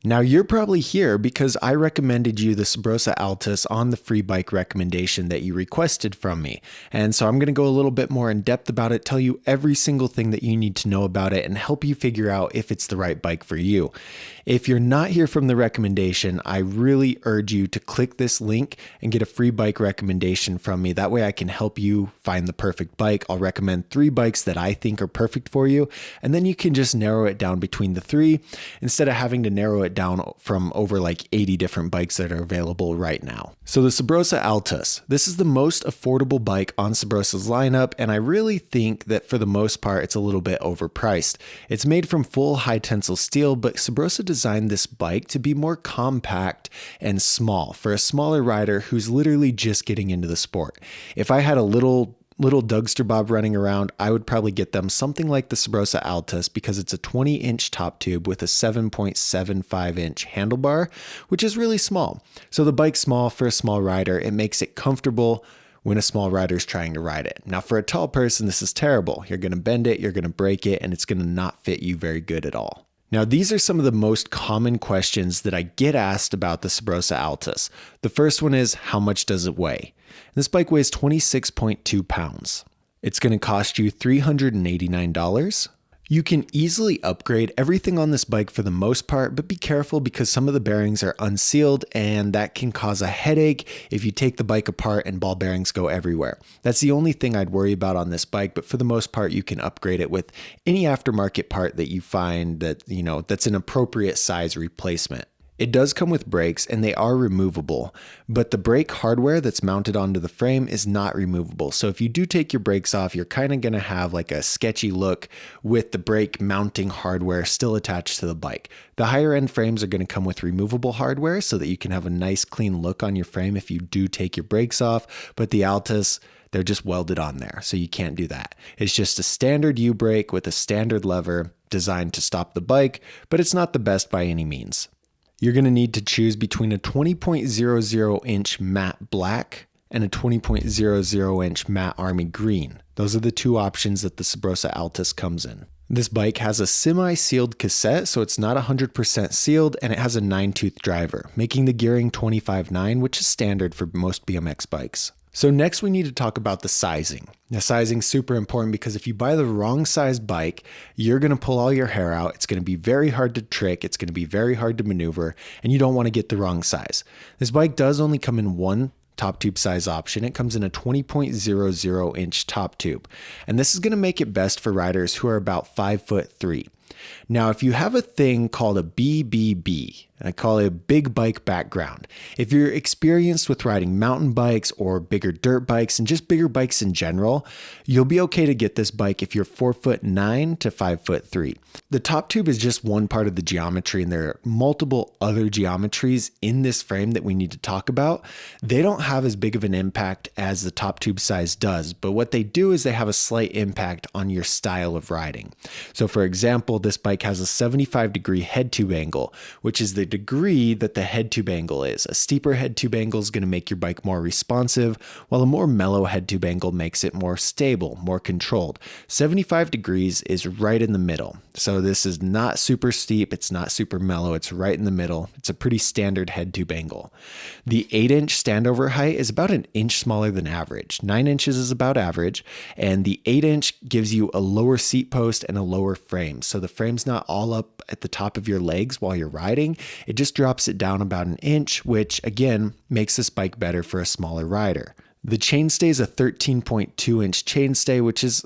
Now you're probably here because I recommended you the Subrosa Altus on the free bike recommendation that you requested from me. And so I'm going to go a little bit more in depth about it, tell you every single thing that you need to know about it, and help you figure out if it's the right bike for you. If you're not here from the recommendation, I really urge you to click this link and get a free bike recommendation from me. That way I can help you find the perfect bike. I'll recommend 3 bikes that I think are perfect for you, and then you can just narrow it down between the 3 instead of having to narrow it down from over like 80 different bikes that are available right now. So the Subrosa Altus, this is the most affordable bike on Subrosa's lineup, and I really think that for the most part it's a little bit overpriced. It's made from full high tensile steel, but Subrosa designed this bike to be more compact and small for a smaller rider who's literally just getting into the sport. If I had a little Dougster Bob running around, I would probably get them something like the Subrosa Altus because it's a 20-inch top tube with a 7.75-inch handlebar, which is really small. So the bike's small for a small rider. It makes it comfortable when a small rider is trying to ride it. Now for a tall person, this is terrible. You're going to bend it, you're going to break it, and it's going to not fit you very good at all. Now, these are some of the most common questions that I get asked about the Subrosa Altus. The first one is, how much does it weigh? This bike weighs 26.2 pounds. It's going to cost you $389. You can easily upgrade everything on this bike for the most part, but be careful because some of the bearings are unsealed and that can cause a headache if you take the bike apart and ball bearings go everywhere. That's the only thing I'd worry about on this bike, but for the most part, you can upgrade it with any aftermarket part that you find that, that's an appropriate size replacement. It does come with brakes and they are removable, but the brake hardware that's mounted onto the frame is not removable. So if you do take your brakes off, you're kind of going to have like a sketchy look with the brake mounting hardware still attached to the bike. The higher end frames are going to come with removable hardware so that you can have a nice clean look on your frame if you do take your brakes off, but the Altus, they're just welded on there, so you can't do that. It's just a standard U-brake with a standard lever designed to stop the bike, but it's not the best by any means. You're going to need to choose between a 20.00-inch matte black and a 20.00-inch matte army green. Those are the 2 options that the Subrosa Altus comes in. This bike has a semi-sealed cassette, so it's not 100% sealed, and it has a 9-tooth driver, making the gearing 25/9, which is standard for most BMX bikes. So next we need to talk about the sizing. Now sizing is super important because if you buy the wrong size bike, you're going to pull all your hair out. It's going to be very hard to trick. It's going to be very hard to maneuver, and you don't want to get the wrong size. This bike does only come in one top tube size option. It comes in a 20.00-inch top tube, and this is going to make it best for riders who are about 5'3". Now, if you have a thing called a BBB, I call it a big bike background. If you're experienced with riding mountain bikes or bigger dirt bikes and just bigger bikes in general, you'll be okay to get this bike if you're 4'9" to 5'3". The top tube is just one part of the geometry, and there are multiple other geometries in this frame that we need to talk about. They don't have as big of an impact as the top tube size does, but what they do is they have a slight impact on your style of riding. So for example, this bike has a 75-degree head tube angle, which is the degree that the head tube angle is. A steeper head tube angle is going to make your bike more responsive, while a more mellow head tube angle makes it more stable, more controlled. 75 degrees is right in the middle. So this is not super steep, it's not super mellow, it's right in the middle. It's a pretty standard head tube angle. The 8-inch standover height is about an inch smaller than average. 9 inches is about average, and the 8-inch gives you a lower seat post and a lower frame. So the frame's not all up at the top of your legs while you're riding. It just drops it down about an inch, which again makes this bike better for a smaller rider. The chainstay is a 13.2-inch chainstay, which is,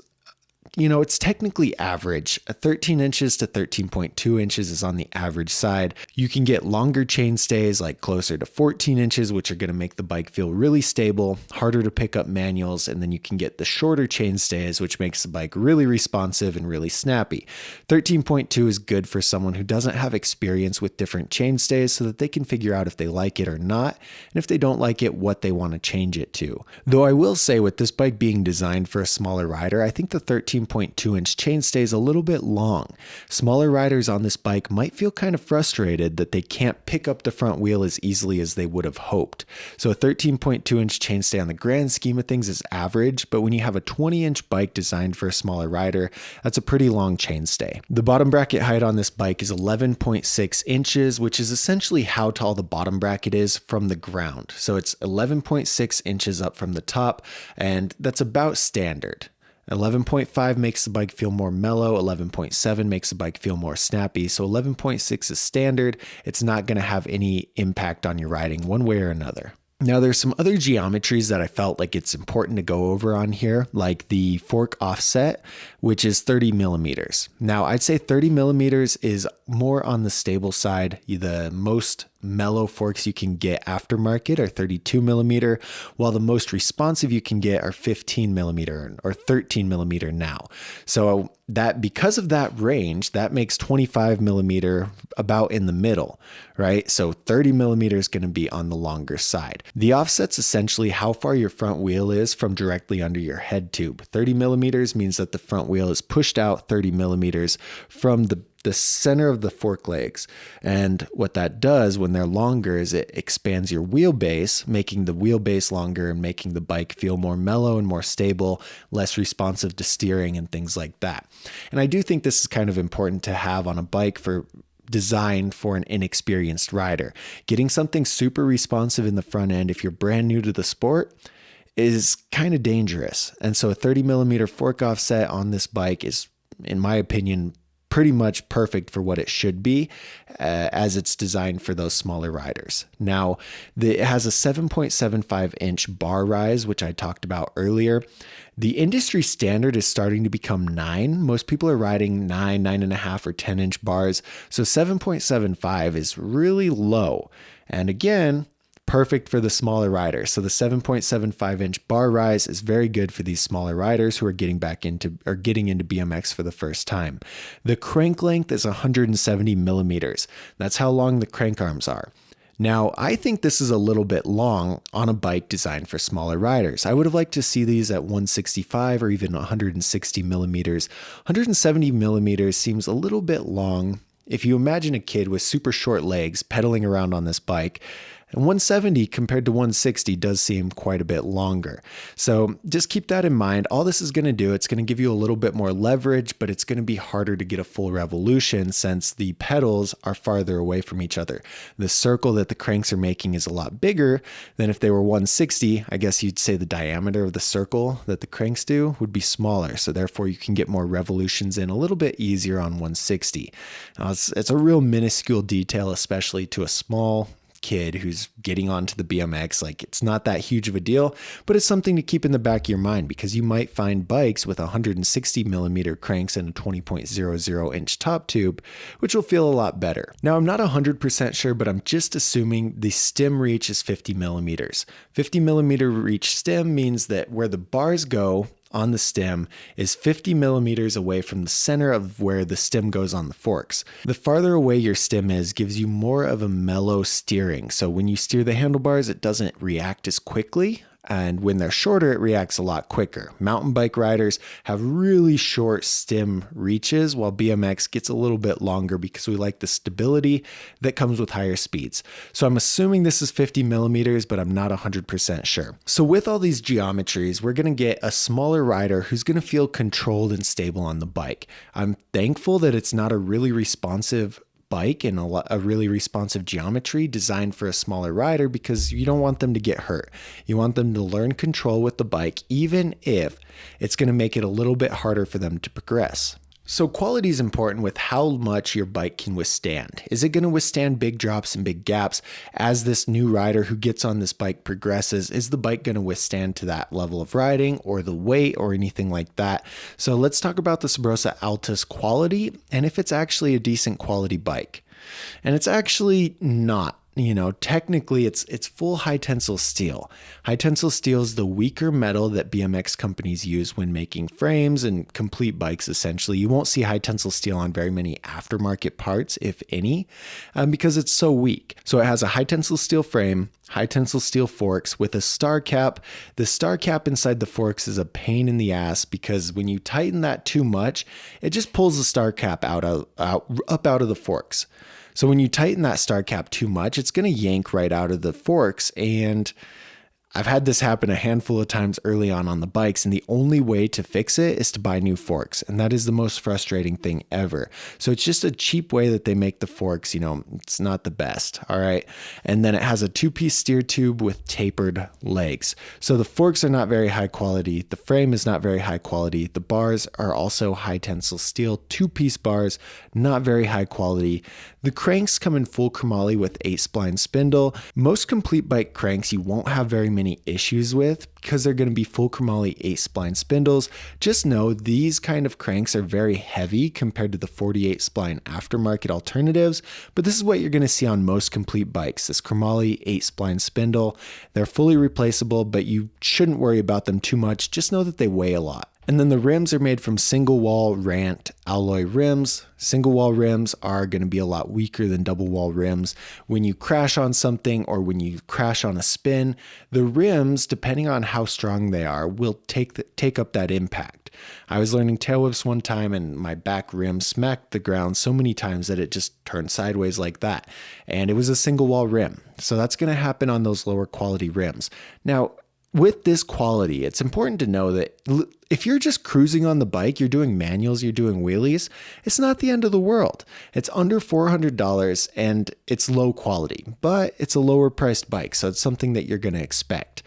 it's technically average. 13 inches to 13.2 inches is on the average side. You can get longer chainstays, like closer to 14 inches, which are going to make the bike feel really stable, harder to pick up manuals, and then you can get the shorter chainstays, which makes the bike really responsive and really snappy. 13.2 is good for someone who doesn't have experience with different chainstays so that they can figure out if they like it or not, and if they don't like it, what they want to change it to. Though I will say with this bike being designed for a smaller rider, I think the 13.2 13.2-inch chainstay is a little bit long. Smaller riders on this bike might feel kind of frustrated that they can't pick up the front wheel as easily as they would have hoped. So a 13.2-inch chainstay on the grand scheme of things is average, but when you have a 20-inch bike designed for a smaller rider, that's a pretty long chainstay. The bottom bracket height on this bike is 11.6 inches, which is essentially how tall the bottom bracket is from the ground. So it's 11.6 inches up from the top, and that's about standard. 11.5 makes the bike feel more mellow, 11.7 makes the bike feel more snappy, so 11.6 is standard. It's not going to have any impact on your riding one way or another. Now, there's some other geometries that I felt like it's important to go over on here, like the fork offset, which is 30 millimeters. Now, I'd say 30 millimeters is more on the stable side. The most mellow forks you can get aftermarket are 32 millimeter, while the most responsive you can get are 15 millimeter or 13 millimeter now. So that because of that range, that makes 25 millimeter about in the middle, right? So 30 millimeter is going to be on the longer side. The offset's essentially how far your front wheel is from directly under your head tube. 30 millimeters means that the front wheel is pushed out 30 millimeters from the center of the fork legs. And what that does when they're longer is it expands your wheelbase, making the wheelbase longer and making the bike feel more mellow and more stable, less responsive to steering and things like that. And I do think this is kind of important to have on a bike designed for an inexperienced rider. Getting something super responsive in the front end if you're brand new to the sport is kind of dangerous. And so a 30 millimeter fork offset on this bike is, in my opinion, pretty much perfect for what it should be as it's designed for those smaller riders. Now, it has a 7.75 inch bar rise, which I talked about earlier. The industry standard is starting to become 9. Most people are riding 9, 9.5, or 10 inch bars. So 7.75 is really low. And again, perfect for the smaller riders. So the 7.75 inch bar rise is very good for these smaller riders who are getting into BMX for the first time. The crank length is 170 millimeters. That's how long the crank arms are. Now, I think this is a little bit long on a bike designed for smaller riders. I would have liked to see these at 165 or even 160 millimeters. 170 millimeters seems a little bit long. If you imagine a kid with super short legs pedaling around on this bike, and 170 compared to 160 does seem quite a bit longer. So just keep that in mind. All this is going to do, it's going to give you a little bit more leverage, but it's going to be harder to get a full revolution since the pedals are farther away from each other. The circle that the cranks are making is a lot bigger than if they were 160. I guess you'd say the diameter of the circle that the cranks do would be smaller. So therefore you can get more revolutions in a little bit easier on 160. Now, it's a real minuscule detail, especially to a small kid who's getting onto the BMX. Like, it's not that huge of a deal, but it's something to keep in the back of your mind because you might find bikes with 160 millimeter cranks and a 20.00 inch top tube, which will feel a lot better. Now, I'm not 100% sure, but I'm just assuming the stem reach is 50 millimeters. 50 millimeter reach stem means that where the bars go on the stem is 50 millimeters away from the center of where the stem goes on the forks. The farther away your stem is gives you more of a mellow steering. So when you steer the handlebars, it doesn't react as quickly. And when they're shorter, it reacts a lot quicker. Mountain bike riders have really short stem reaches, while BMX gets a little bit longer because we like the stability that comes with higher speeds. So I'm assuming this is 50 millimeters, but I'm not 100% sure. So with all these geometries, we're going to get a smaller rider who's going to feel controlled and stable on the bike. I'm thankful that it's not a really responsive bike and a really responsive geometry designed for a smaller rider because you don't want them to get hurt. You want them to learn control with the bike, even if it's going to make it a little bit harder for them to progress. So quality is important with how much your bike can withstand. Is it going to withstand big drops and big gaps as this new rider who gets on this bike progresses? Is the bike going to withstand to that level of riding or the weight or anything like that? So let's talk about the Subrosa Altus quality and if it's actually a decent quality bike. And it's actually not technically it's full high tensile steel. High tensile steel is the weaker metal that BMX companies use when making frames and complete bikes, essentially. You won't see high tensile steel on very many aftermarket parts, if any, because it's so weak. So it has a high tensile steel frame, high tensile steel forks with a star cap. The star cap inside the forks is a pain in the ass because when you tighten that too much, it just pulls the star cap up out of the forks. So when you tighten that star cap too much, it's going to yank right out of the forks. And I've had this happen a handful of times early on the bikes, and the only way to fix it is to buy new forks. And that is the most frustrating thing ever. So it's just a cheap way that they make the forks, it's not the best. All right. And then it has a 2-piece steer tube with tapered legs. So the forks are not very high quality. The frame is not very high quality. The bars are also high tensile steel, 2-piece bars, not very high quality. The cranks come in full chromoly with 8-spline spindle. Most complete bike cranks you won't have very many issues with because they're going to be full chromoly 8-spline spindles. Just know these kind of cranks are very heavy compared to the 48-spline aftermarket alternatives, but this is what you're going to see on most complete bikes, this chromoly 8-spline spindle. They're fully replaceable, but you shouldn't worry about them too much. Just know that they weigh a lot. And then the rims are made from single wall Rant alloy rims. Single wall rims are going to be a lot weaker than double wall rims. When you crash on something or when you crash on a spin, the rims, depending on how strong they are, will take up that impact. I was learning tail whips one time and my back rim smacked the ground so many times that it just turned sideways like that. And it was a single wall rim. So that's going to happen on those lower quality rims. Now, with this quality, it's important to know that if you're just cruising on the bike, you're doing manuals, you're doing wheelies, it's not the end of the world. It's under $400 and it's low quality, but it's a lower priced bike, so it's something that you're going to expect.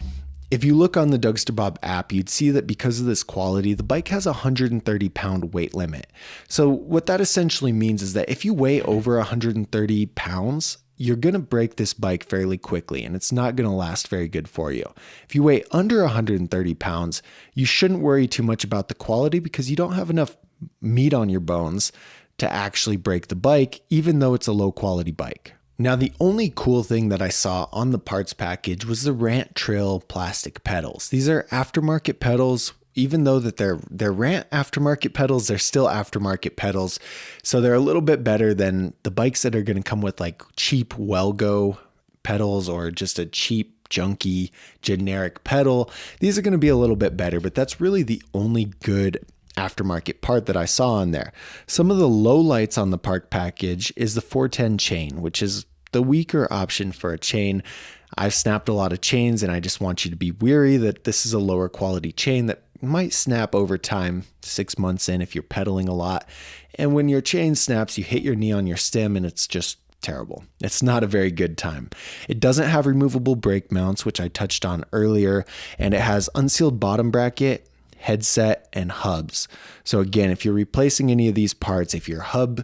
If you look on the Dougster Bob app, you'd see that because of this quality, the bike has a 130-pound weight limit. So what that essentially means is that if you weigh over 130 pounds, you're going to break this bike fairly quickly and it's not going to last very good for you. If you weigh under 130 pounds, you shouldn't worry too much about the quality because you don't have enough meat on your bones to actually break the bike, even though it's a low quality bike. Now, the only cool thing that I saw on the parts package was the Rant Trail plastic pedals. These are aftermarket pedals. Even though that they're Rant aftermarket pedals, they're still aftermarket pedals. So they're a little bit better than the bikes that are going to come with like cheap Wellgo pedals or just a cheap, junky, generic pedal. These are going to be a little bit better, but that's really the only good aftermarket part that I saw on there. Some of the lowlights on the part package is the 410 chain, which is the weaker option for a chain. I've snapped a lot of chains and I just want you to be wary that this is a lower quality chain that might snap over time, 6 months in if you're pedaling a lot. And when your chain snaps, you hit your knee on your stem and it's just terrible. It's not a very good time. It doesn't have removable brake mounts, which I touched on earlier, and it has unsealed bottom bracket, headset, and hubs. So again, if you're replacing any of these parts, if your hub's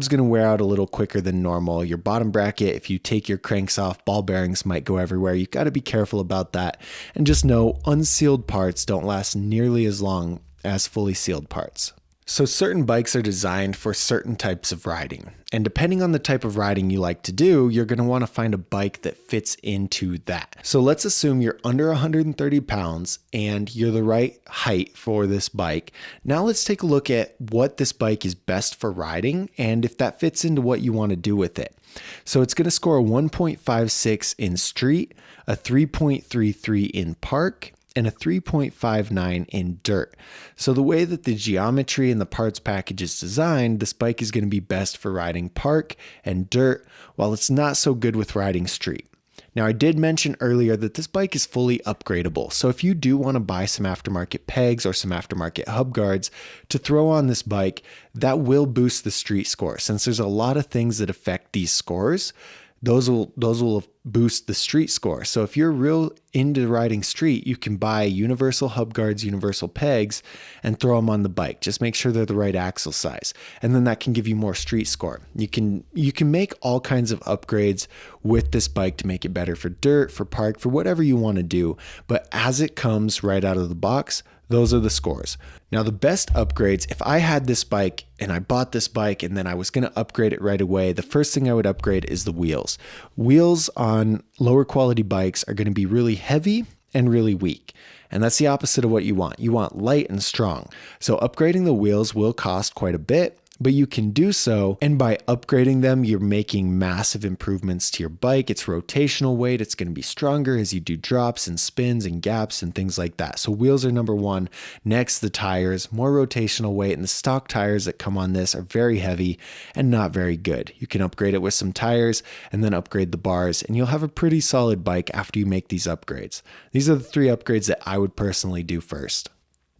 going to wear out a little quicker than normal. Your bottom bracket, if you take your cranks off, ball bearings might go everywhere. You got to be careful about that. And just know unsealed parts don't last nearly as long as fully sealed parts. So certain bikes are designed for certain types of riding. And depending on the type of riding you like to do, you're going to want to find a bike that fits into that. So let's assume you're under 130 pounds and you're the right height for this bike. Now let's take a look at what this bike is best for riding and if that fits into what you want to do with it. So it's going to score a 1.56 in street, a 3.33 in park, and a 3.59 in dirt. So the way that the geometry and the parts package is designed, this bike is going to be best for riding park and dirt, while it's not so good with riding street. Now, I did mention earlier that this bike is fully upgradable. So if you do want to buy some aftermarket pegs or some aftermarket hub guards to throw on this bike, that will boost the street score. Since there's a lot of things that affect these scores, those will boost the street score. So if you're real into riding street, you can buy universal hub guards, universal pegs, and throw them on the bike. Just make sure they're the right axle size. And then that can give you more street score. You can make all kinds of upgrades with this bike to make it better for dirt, for park, for whatever you want to do. But as it comes right out of the box, those are the scores. Now, the best upgrades, if I had this bike and I bought this bike and then I was going to upgrade it right away, the first thing I would upgrade is the wheels. Wheels on lower quality bikes are going to be really heavy and really weak. And that's the opposite of what you want. You want light and strong. So upgrading the wheels will cost quite a bit, but you can do so. And by upgrading them, you're making massive improvements to your bike. Its rotational weight, it's going to be stronger as you do drops and spins and gaps and things like that. So wheels are number one. Next, the tires, more rotational weight. And the stock tires that come on this are very heavy and not very good. You can upgrade it with some tires and then upgrade the bars, and you'll have a pretty solid bike after you make these upgrades. These are the 3 upgrades that I would personally do first.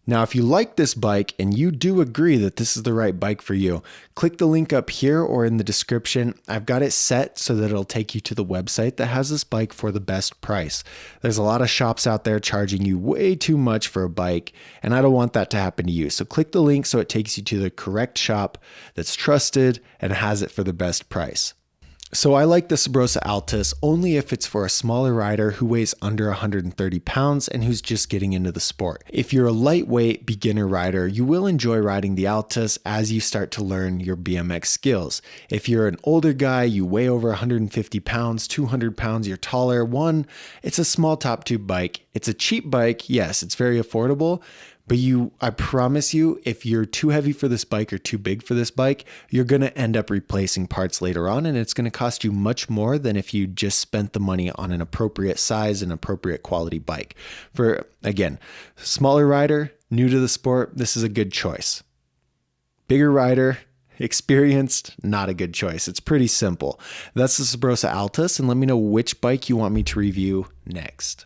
Now, if you like this bike and you do agree that this is the right bike for you, click the link up here or in the description. I've got it set so that it'll take you to the website that has this bike for the best price. There's a lot of shops out there charging you way too much for a bike, and I don't want that to happen to you. So click the link so it takes you to the correct shop that's trusted and has it for the best price. So I like the Subrosa Altus only if it's for a smaller rider who weighs under 130 pounds and who's just getting into the sport. If you're a lightweight beginner rider, you will enjoy riding the Altus as you start to learn your BMX skills. If you're an older guy, you weigh over 150 pounds, 200 pounds, you're taller, it's a small top tube bike. It's a cheap bike. Yes, it's very affordable. But I promise you, if you're too heavy for this bike or too big for this bike, you're going to end up replacing parts later on, and it's going to cost you much more than if you just spent the money on an appropriate size and appropriate quality bike. For, again, smaller rider, new to the sport, this is a good choice. Bigger rider, experienced, not a good choice. It's pretty simple. That's the Subrosa Altus, and let me know which bike you want me to review next.